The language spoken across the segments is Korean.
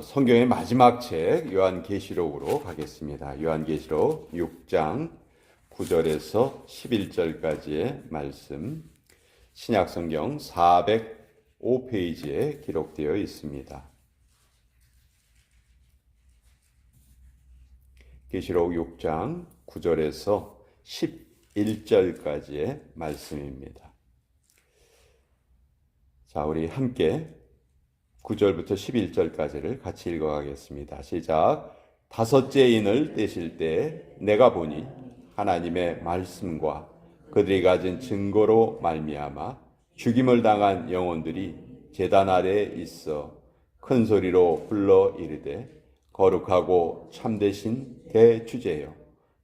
성경의 마지막 책 요한계시록으로 가겠습니다. 요한계시록 6장 9절에서 11절까지의 말씀, 신약성경 405페이지에 기록되어 있습니다. 계시록 6장 9절에서 11절까지의 말씀입니다. 자, 우리 함께 9절부터 11절까지를 같이 읽어가겠습니다. 시작. 다섯째 인을 떼실 때 내가 보니 하나님의 말씀과 그들이 가진 증거로 말미암아 죽임을 당한 영혼들이 제단 아래에 있어 큰 소리로 불러 이르되 거룩하고 참되신 대주제여,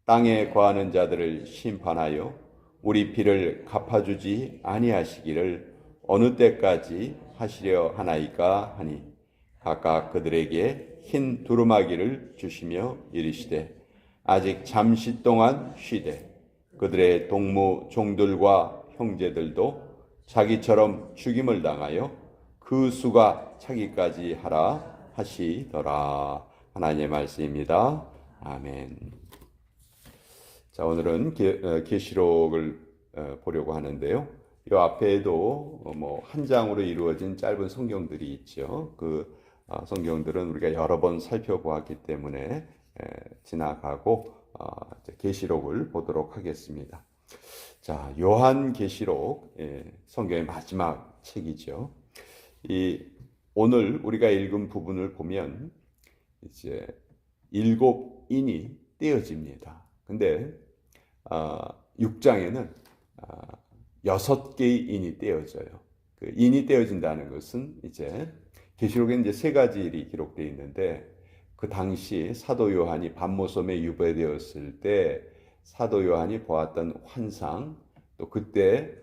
땅에 거하는 자들을 심판하여 우리 피를 갚아주지 아니하시기를 어느 때까지 하시려 하나이까 하니, 각각 그들에게 흰 두루마기를 주시며 이르시되 아직 잠시 동안 쉬되 그들의 동무 종들과 형제들도 자기처럼 죽임을 당하여 그 수가 차기까지 하라 하시더라. 하나님의 말씀입니다. 아멘. 자, 오늘은 계시록을 보려고 하는데요. 이 앞에도 한 장으로 이루어진 짧은 성경들이 있죠. 그 성경들은 우리가 여러 번 살펴보았기 때문에 지나가고 계시록을 보도록 하겠습니다. 자, 요한계시록, 성경의 마지막 책이죠. 오늘 우리가 읽은 부분을 보면 이제 7인이 떼어집니다. 근데 6장에는 6개의 인이 떼어져요. 그 인이 떼어진다는 것은 이제 계시록에 이제 3가지 일이 기록되어 있는데, 그 당시 사도 요한이 반모섬에 유배되었을 때 사도 요한이 보았던 환상, 또 그때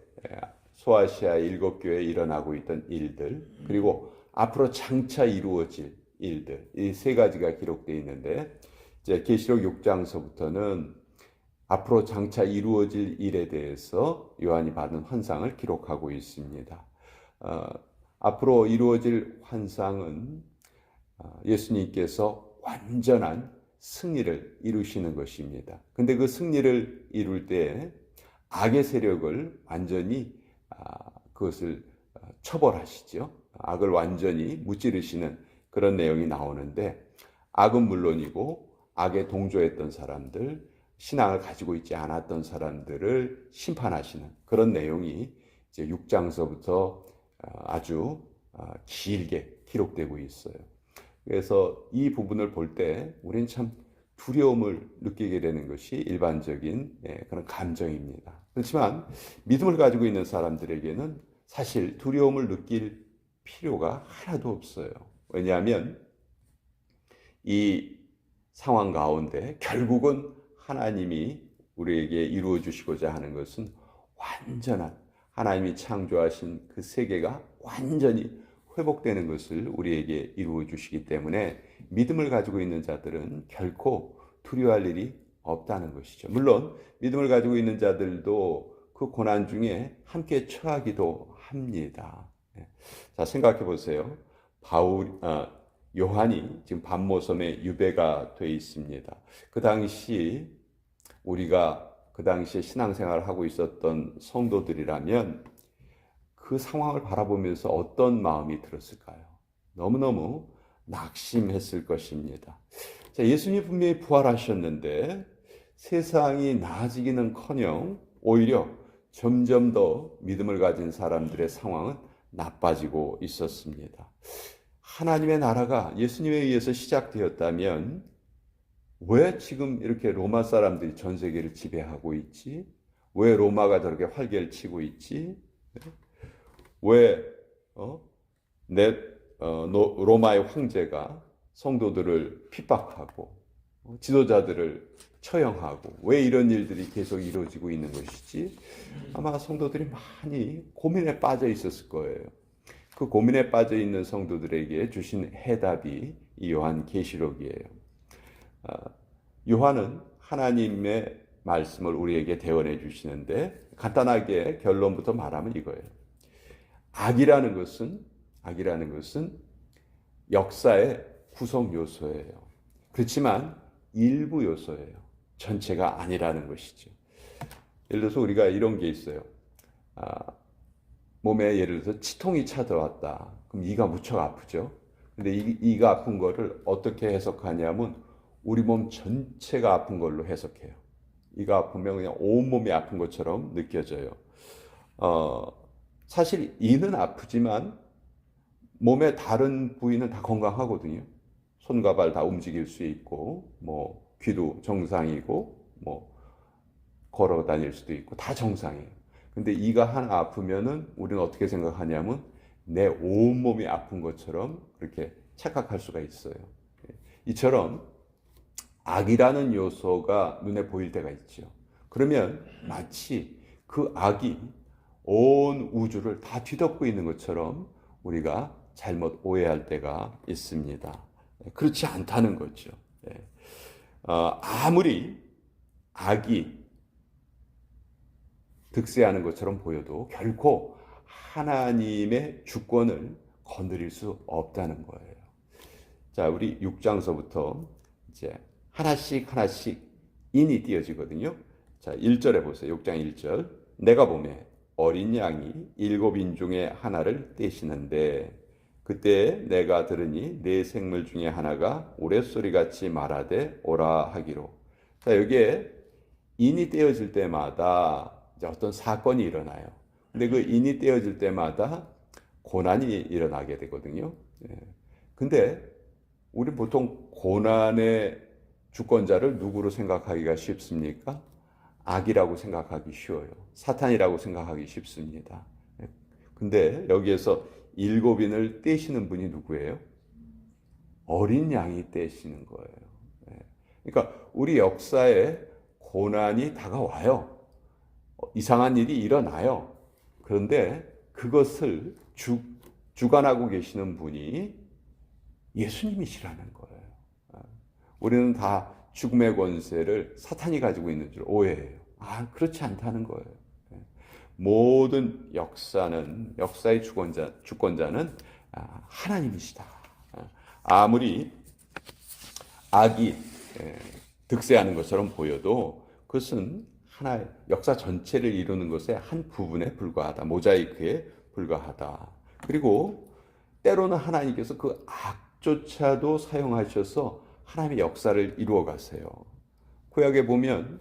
소아시아 7교회에 일어나고 있던 일들, 그리고 앞으로 장차 이루어질 일들, 이 3가지가 기록되어 있는데, 이제 계시록 6장서부터는 앞으로 장차 이루어질 일에 대해서 요한이 받은 환상을 기록하고 있습니다. 앞으로 이루어질 환상은 예수님께서 완전한 승리를 이루시는 것입니다. 근데 그 승리를 이룰 때 악의 세력을 완전히 그것을 처벌하시죠. 악을 완전히 무찌르시는 그런 내용이 나오는데, 악은 물론이고 악에 동조했던 사람들, 신앙을 가지고 있지 않았던 사람들을 심판하시는 그런 내용이 이제 6장서부터 아주 길게 기록되고 있어요. 그래서 이 부분을 볼 때 우리는 참 두려움을 느끼게 되는 것이 일반적인 그런 감정입니다. 그렇지만 믿음을 가지고 있는 사람들에게는 사실 두려움을 느낄 필요가 하나도 없어요. 왜냐하면 이 상황 가운데 결국은 하나님이 우리에게 이루어 주시고자 하는 것은 완전한, 하나님이 창조하신 그 세계가 완전히 회복되는 것을 우리에게 이루어 주시기 때문에 믿음을 가지고 있는 자들은 결코 두려워할 일이 없다는 것이죠. 물론 믿음을 가지고 있는 자들도 그 고난 중에 함께 처하기도 합니다. 자, 생각해 보세요. 요한이 지금 반모섬에 유배가 돼 있습니다. 그 당시 우리가 그 당시에 신앙생활을 하고 있었던 성도들이라면 그 상황을 바라보면서 어떤 마음이 들었을까요? 너무너무 낙심했을 것입니다. 자, 예수님이 분명히 부활하셨는데 세상이 나아지기는커녕 오히려 점점 더 믿음을 가진 사람들의 상황은 나빠지고 있었습니다. 하나님의 나라가 예수님에 의해서 시작되었다면 왜 지금 이렇게 로마 사람들이 전 세계를 지배하고 있지? 왜 로마가 저렇게 활개를 치고 있지? 왜 로마의 황제가 성도들을 핍박하고 지도자들을 처형하고 왜 이런 일들이 계속 이루어지고 있는 것이지? 아마 성도들이 많이 고민에 빠져 있었을 거예요. 그 고민에 빠져 있는 성도들에게 주신 해답이 이 요한계시록이에요. 요한은 하나님의 말씀을 우리에게 대언해 주시는데, 간단하게 결론부터 말하면 이거예요. 악이라는 것은 역사의 구성 요소예요. 그렇지만 일부 요소예요. 전체가 아니라는 것이죠. 예를 들어서 우리가 이런 게 있어요. 몸에 예를 들어서 치통이 찾아왔다. 그럼 이가 무척 아프죠. 근데 이가 아픈 거를 어떻게 해석하냐면 우리 몸 전체가 아픈 걸로 해석해요. 이가 아프면 그냥 온몸이 아픈 것처럼 느껴져요. 사실 이는 아프지만 몸의 다른 부위는 다 건강하거든요. 손과 발 다 움직일 수 있고, 뭐 귀도 정상이고, 뭐 걸어 다닐 수도 있고 다 정상이에요. 근데 이가 하나 아프면은 우리는 어떻게 생각하냐면 내 온몸이 아픈 것처럼 그렇게 착각할 수가 있어요. 이처럼 악이라는 요소가 눈에 보일 때가 있죠. 그러면 마치 그 악이 온 우주를 다 뒤덮고 있는 것처럼 우리가 잘못 오해할 때가 있습니다. 그렇지 않다는 거죠. 아무리 악이 득세하는 것처럼 보여도 결코 하나님의 주권을 건드릴 수 없다는 거예요. 자, 우리 6장서부터 이제 하나씩 인이 띄어지거든요. 자, 1절에 보세요. 6장 1절. 내가 보매 어린 양이 7인 중에 하나를 떼시는데 그때 내가 들으니 네 생물 중에 하나가 우레소리같이 말하되 오라 하기로. 자, 여기에 인이 떼어질 때마다 이제 어떤 사건이 일어나요. 근데 그 인이 떼어질 때마다 고난이 일어나게 되거든요. 근데 우리 보통 고난의 주권자를 누구로 생각하기가 쉽습니까? 악이라고 생각하기 쉬워요. 사탄이라고 생각하기 쉽습니다. 근데 여기에서 7인을 떼시는 분이 누구예요? 어린 양이 떼시는 거예요. 그러니까 우리 역사에 고난이 다가와요. 이상한 일이 일어나요. 그런데 그것을 주관하고 계시는 분이 예수님이시라는 거예요. 우리는 다 죽음의 권세를 사탄이 가지고 있는 줄 오해해요. 그렇지 않다는 거예요. 모든 역사의 주권자는 하나님이시다. 아무리 악이 득세하는 것처럼 보여도 그것은 하나의 역사 전체를 이루는 것의 한 부분에 불과하다. 모자이크에 불과하다. 그리고 때로는 하나님께서 그 악조차도 사용하셔서 하나님의 역사를 이루어 가세요. 구약에 보면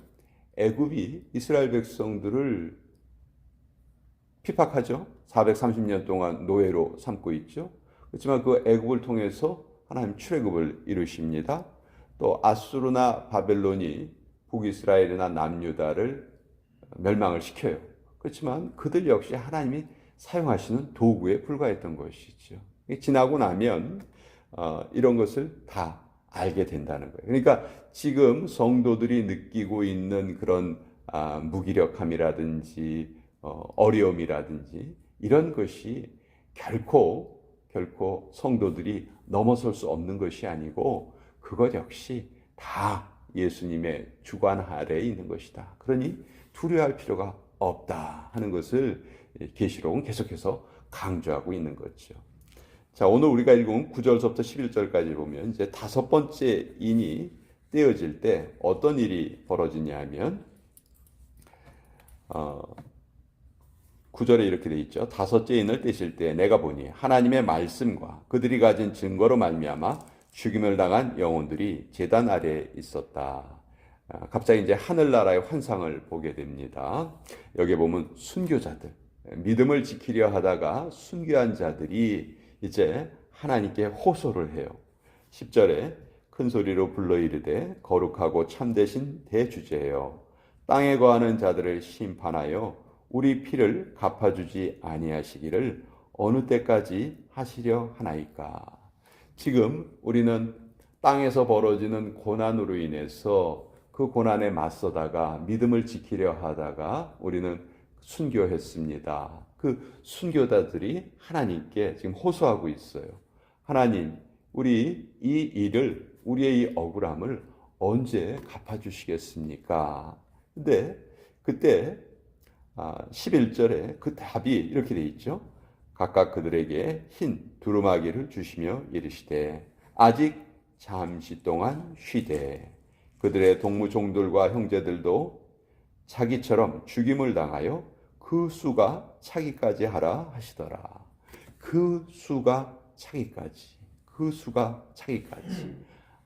애굽이 이스라엘 백성들을 핍박하죠. 430년 동안 노예로 삼고 있죠. 그렇지만 그 애굽을 통해서 하나님 출애굽을 이루십니다. 또 아수르나 바벨론이 북이스라엘이나 남유다를 멸망을 시켜요. 그렇지만 그들 역시 하나님이 사용하시는 도구에 불과했던 것이죠. 지나고 나면 이런 것을 다 알게 된다는 거예요. 그러니까 지금 성도들이 느끼고 있는 그런 무기력함이라든지 어려움이라든지 이런 것이 결코 성도들이 넘어설 수 없는 것이 아니고 그것 역시 다 예수님의 주관 아래에 있는 것이다. 그러니 두려워할 필요가 없다 하는 것을 계시록은 계속해서 강조하고 있는 거죠. 자, 오늘 우리가 읽은 9절부터 11절까지 보면 이제 다섯 번째 인이 떼어질 때 어떤 일이 벌어지냐 하면 9절에 이렇게 돼 있죠. 다섯째 인을 떼실 때 내가 보니 하나님의 말씀과 그들이 가진 증거로 말미암아 죽임을 당한 영혼들이 제단 아래에 있었다. 갑자기 이제 하늘나라의 환상을 보게 됩니다. 여기 보면 순교자들, 믿음을 지키려 하다가 순교한 자들이 이제 하나님께 호소를 해요. 10절에 큰 소리로 불러 이르되 거룩하고 참되신 대주제여 땅에 거하는 자들을 심판하여 우리 피를 갚아주지 아니하시기를 어느 때까지 하시려 하나이까. 지금 우리는 땅에서 벌어지는 고난으로 인해서 그 고난에 맞서다가 믿음을 지키려 하다가 우리는 순교했습니다. 그 순교자들이 하나님께 지금 호소하고 있어요. 하나님, 우리 이 일을, 우리의 이 억울함을 언제 갚아주시겠습니까? 근데 그때 11절에 그 답이 이렇게 돼 있죠. 각각 그들에게 흰 두루마기를 주시며 이르시되 아직 잠시 동안 쉬되 그들의 동무종들과 형제들도 차기처럼 죽임을 당하여 그 수가 차기까지 하라 하시더라. 그 수가 차기까지.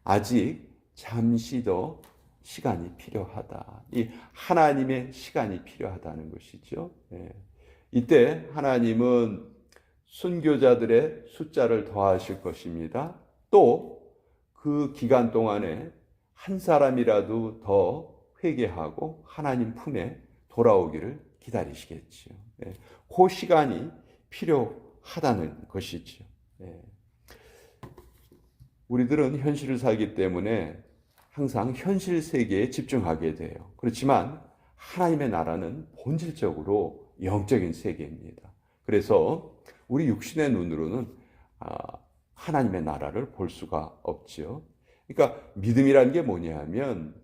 아직 잠시 더 시간이 필요하다. 이 하나님의 시간이 필요하다는 것이죠. 이때 하나님은 순교자들의 숫자를 더하실 것입니다. 또 그 기간 동안에 한 사람이라도 더 회개하고 하나님 품에 돌아오기를 기다리시겠지요. 그 시간이 필요하다는 것이죠. 우리들은 현실을 살기 때문에 항상 현실 세계에 집중하게 돼요. 그렇지만 하나님의 나라는 본질적으로 영적인 세계입니다. 그래서 우리 육신의 눈으로는 하나님의 나라를 볼 수가 없지요. 그러니까 믿음이라는 게 뭐냐면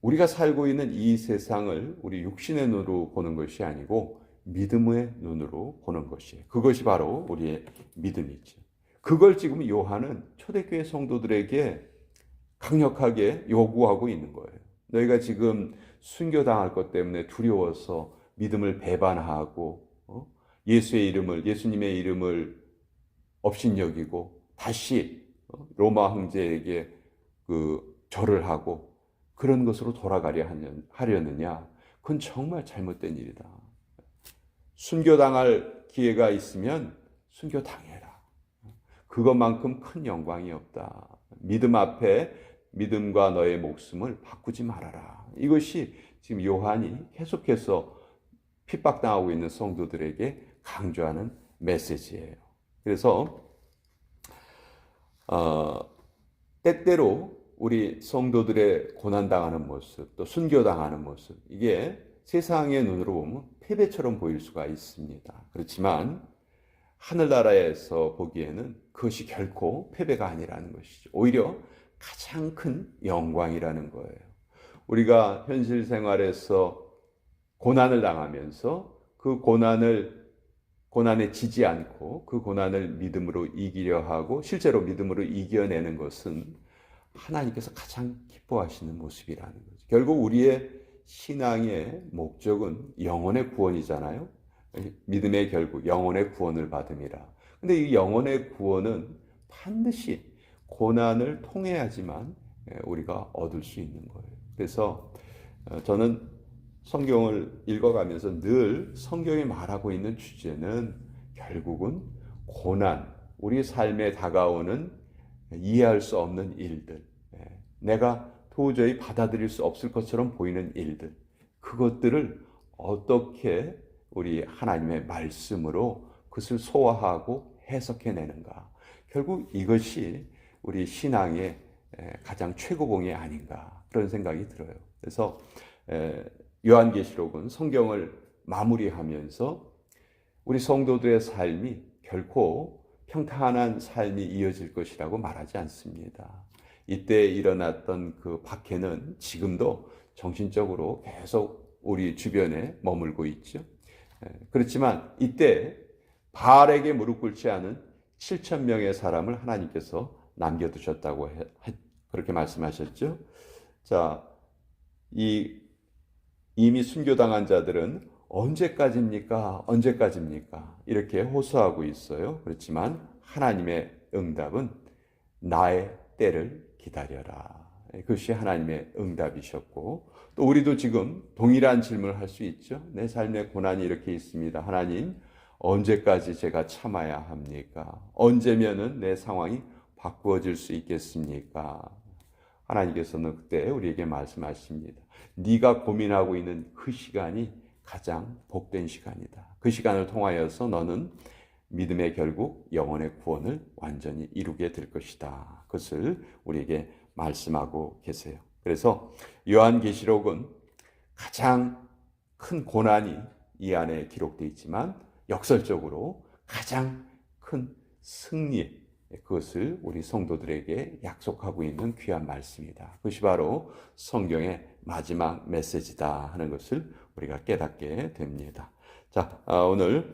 우리가 살고 있는 이 세상을 우리 육신의 눈으로 보는 것이 아니고 믿음의 눈으로 보는 것이에요. 그것이 바로 우리의 믿음이죠. 그걸 지금 요한은 초대교회 성도들에게 강력하게 요구하고 있는 거예요. 너희가 지금 순교당할 것 때문에 두려워서 믿음을 배반하고 예수님의 이름을 업신여기고 다시 로마 황제에게 절을 하고 그런 것으로 돌아가려 하려느냐? 그건 정말 잘못된 일이다. 순교당할 기회가 있으면 순교당해라. 그것만큼 큰 영광이 없다. 믿음 앞에 믿음과 너의 목숨을 바꾸지 말아라. 이것이 지금 요한이 계속해서 핍박당하고 있는 성도들에게 강조하는 메시지예요. 그래서 때때로 우리 성도들의 고난당하는 모습, 또 순교당하는 모습, 이게 세상의 눈으로 보면 패배처럼 보일 수가 있습니다. 그렇지만 하늘나라에서 보기에는 그것이 결코 패배가 아니라는 것이죠. 오히려 가장 큰 영광이라는 거예요. 우리가 현실 생활에서 고난을 당하면서 그 고난에 지지 않고 그 고난을 믿음으로 이기려 하고 실제로 믿음으로 이겨내는 것은 하나님께서 가장 기뻐하시는 모습이라는 거죠. 결국 우리의 신앙의 목적은 영혼의 구원이잖아요. 믿음의 결국 영혼의 구원을 받음이라. 근데 이 영혼의 구원은 반드시 고난을 통해야지만 우리가 얻을 수 있는 거예요. 그래서 저는 성경을 읽어가면서 늘 성경이 말하고 있는 주제는 결국은 고난, 우리 삶에 다가오는 이해할 수 없는 일들, 내가 도저히 받아들일 수 없을 것처럼 보이는 일들, 그것들을 어떻게 우리 하나님의 말씀으로 그것을 소화하고 해석해내는가. 결국 이것이 우리 신앙의 가장 최고봉이 아닌가 그런 생각이 들어요. 그래서 요한계시록은 성경을 마무리하면서 우리 성도들의 삶이 결코 평탄한 삶이 이어질 것이라고 말하지 않습니다. 이때 일어났던 그 박해는 지금도 정신적으로 계속 우리 주변에 머물고 있죠. 그렇지만 이때 바알에게 무릎 꿇지 않은 7천 명의 사람을 하나님께서 남겨두셨다고 그렇게 말씀하셨죠. 자, 이미 순교당한 자들은 언제까지입니까? 이렇게 호소하고 있어요. 그렇지만 하나님의 응답은 나의 때를 기다려라. 그것이 하나님의 응답이셨고, 또 우리도 지금 동일한 질문을 할 수 있죠. 내 삶의 고난이 이렇게 있습니다. 하나님, 언제까지 제가 참아야 합니까? 언제면은 내 상황이 바꾸어질 수 있겠습니까? 하나님께서는 그때 우리에게 말씀하십니다. 네가 고민하고 있는 그 시간이 가장 복된 시간이다. 그 시간을 통하여서 너는 믿음의 결국 영혼의 구원을 완전히 이루게 될 것이다. 그것을 우리에게 말씀하고 계세요. 그래서 요한계시록은 가장 큰 고난이 이 안에 기록되어 있지만 역설적으로 가장 큰 승리, 그것을 우리 성도들에게 약속하고 있는 귀한 말씀이다. 그것이 바로 성경의 마지막 메시지다 하는 것을 우리가 깨닫게 됩니다. 자, 오늘